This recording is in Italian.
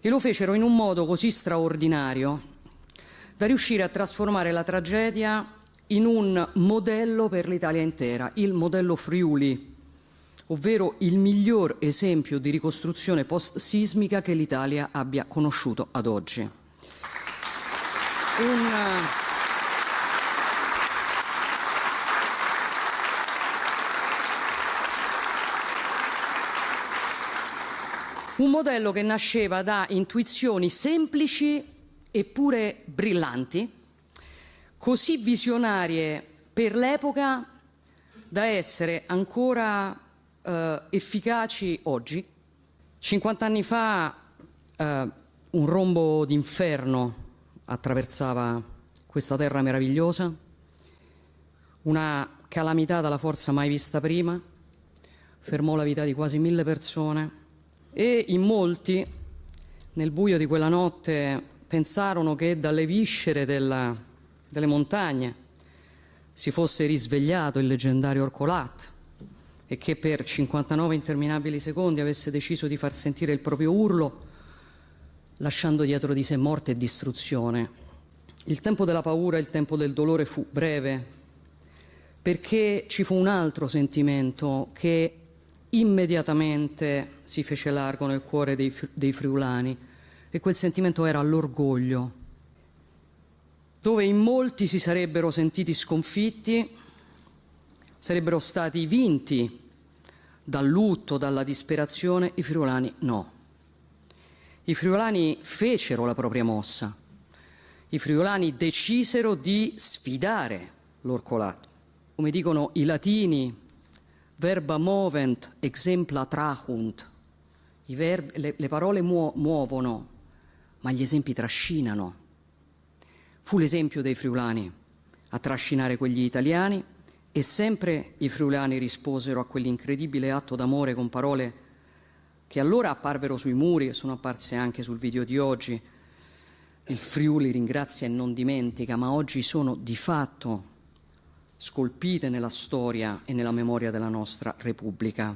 E lo fecero in un modo così straordinario da riuscire a trasformare la tragedia in un modello per l'Italia intera, il modello Friuli, ovvero il miglior esempio di ricostruzione post-sismica che l'Italia abbia conosciuto ad oggi. Un modello che nasceva da intuizioni semplici eppure brillanti, così visionarie per l'epoca da essere ancora efficaci oggi. 50 anni fa un rombo d'inferno attraversava questa terra meravigliosa, una calamità dalla forza mai vista prima, fermò la vita di quasi 1000 persone e in molti, nel buio di quella notte, pensarono che dalle viscere delle montagne si fosse risvegliato il leggendario Orcolat e che per 59 interminabili secondi avesse deciso di far sentire il proprio urlo, lasciando dietro di sé morte e distruzione. Il tempo della paura, il tempo del dolore fu breve, perché ci fu un altro sentimento che immediatamente si fece largo nel cuore dei friulani, e quel sentimento era l'orgoglio, dove in molti si sarebbero sentiti sconfitti, sarebbero stati vinti dal lutto, dalla disperazione. I friulani no. I friulani fecero la propria mossa. I friulani decisero di sfidare l'Orcolato. Come dicono i latini, verba movent exempla trahunt. Le parole muovono, ma gli esempi trascinano. Fu l'esempio dei friulani a trascinare quegli italiani, e sempre i friulani risposero a quell'incredibile atto d'amore con parole che allora apparvero sui muri e sono apparse anche sul video di oggi. Il Friuli ringrazia e non dimentica, ma oggi sono di fatto scolpite nella storia e nella memoria della nostra Repubblica.